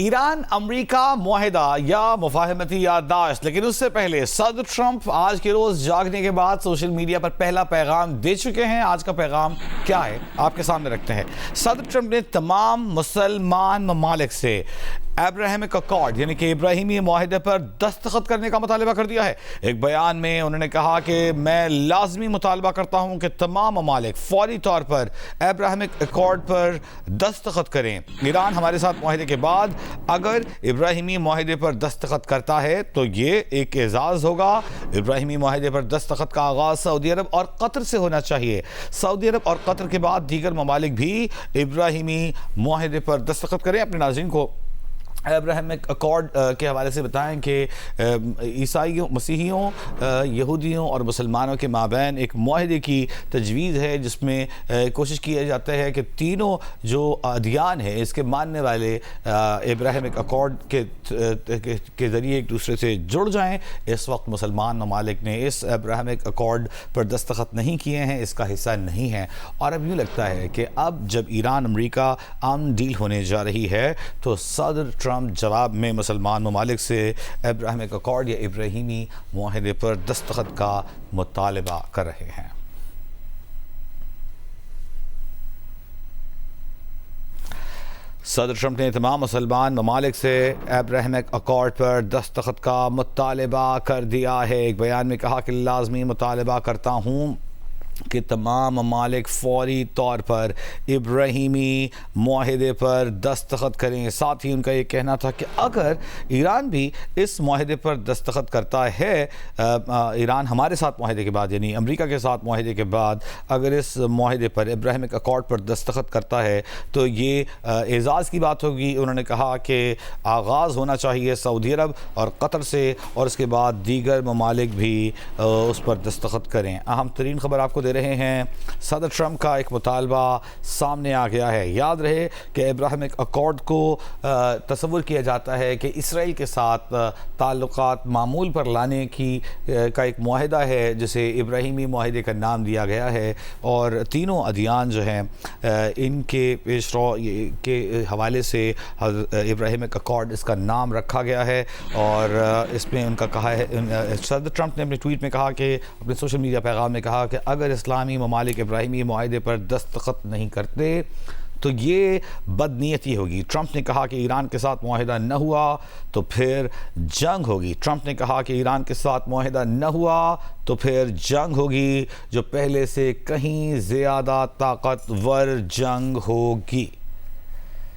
ایران امریکہ معاہدہ یا مفاہمتی یادداشت، لیکن اس سے پہلے صدر ٹرمپ آج کے روز جاگنے کے بعد سوشل میڈیا پر پہلا پیغام دے چکے ہیں۔ آج کا پیغام کیا ہے آپ کے سامنے رکھتے ہیں۔ صدر ٹرمپ نے تمام مسلمان ممالک سے ابراہیمک اکارڈ یعنی کہ ابراہیمی معاہدے پر دستخط کرنے کا مطالبہ کر دیا ہے۔ ایک بیان میں انہوں نے کہا کہ میں لازمی مطالبہ کرتا ہوں کہ تمام ممالک فوری طور پر ابراہیمک اکارڈ پر دستخط کریں۔ ایران ہمارے ساتھ معاہدے کے بعد اگر ابراہیمی معاہدے پر دستخط کرتا ہے تو یہ ایک اعزاز ہوگا۔ ابراہیمی معاہدے پر دستخط کا آغاز سعودی عرب اور قطر سے ہونا چاہیے۔ سعودی عرب اور قطر کے بعد دیگر ممالک بھی ابراہیمی معاہدے پر دستخط کریں۔ اپنے ناظرین کو ابراہیمک اکارڈ کے حوالے سے بتائیں کہ عیسائیوں، مسیحیوں، یہودیوں اور مسلمانوں کے مابین ایک معاہدے کی تجویز ہے، جس میں کوشش کیا جاتا ہے کہ تینوں جو ادیان ہیں اس کے ماننے والے ابراہیمک اکارڈ کے ذریعے ایک دوسرے سے جڑ جائیں۔ اس وقت مسلمان ممالک نے اس ابراہیمک اکارڈ پر دستخط نہیں کیے ہیں، اس کا حصہ نہیں ہیں، اور اب یوں لگتا ہے کہ اب جب ایران امریکہ امن ڈیل ہونے جا رہی ہے تو صدر ٹرمپ جواب میں مسلمان ممالک سے ابراہیمک اکارڈ یا ابراہیمی معاہدے پر دستخط کا مطالبہ کر رہے ہیں۔ صدر ٹرمپ نے تمام مسلمان ممالک سے ابراہیمک اکارڈ پر دستخط کا مطالبہ کر دیا ہے۔ ایک بیان میں کہا کہ لازمی مطالبہ کرتا ہوں کہ تمام ممالک فوری طور پر ابراہیمی معاہدے پر دستخط کریں۔ ساتھ ہی ان کا یہ کہنا تھا کہ اگر ایران بھی اس معاہدے پر دستخط کرتا ہے، ایران ہمارے ساتھ معاہدے کے بعد یعنی امریکہ کے ساتھ معاہدے کے بعد اگر اس معاہدے پر ابراہیمک اکارڈ پر دستخط کرتا ہے تو یہ اعزاز کی بات ہوگی۔ انہوں نے کہا کہ آغاز ہونا چاہیے سعودی عرب اور قطر سے، اور اس کے بعد دیگر ممالک بھی اس پر دستخط کریں۔ اہم ترین خبر آپ کو دے رہے ہیں، صدر ٹرمپ کا ایک مطالبہ سامنے آ گیا ہے۔ یاد رہے کہ ابراہیمک اکارڈ کو تصور کیا جاتا ہے کہ اسرائیل کے ساتھ تعلقات معمول پر لانے کا ایک معاہدہ ہے جسے ابراہیمی معاہدے کا نام دیا گیا ہے، اور تینوں ادیان جو ہیں ان کے پیش رو کے حوالے سے ابراہیمک اکارڈ اس کا نام رکھا گیا ہے، اور اس میں ان کا کہا ہے، صدر ٹرمپ نے اپنے ٹویٹ میں کہا کہ اپنے سوشل میڈیا پیغام میں کہا کہ اگر اسلامی ممالک ابراہیمی معاہدے پر دستخط نہیں کرتے تو یہ بدنیتی ہوگی۔ ٹرمپ نے کہا کہ ایران کے ساتھ معاہدہ نہ ہوا تو پھر جنگ ہوگی۔ ٹرمپ نے کہا کہ ایران کے ساتھ معاہدہ نہ ہوا تو پھر جنگ ہوگی، جو پہلے سے کہیں زیادہ طاقتور جنگ ہوگی۔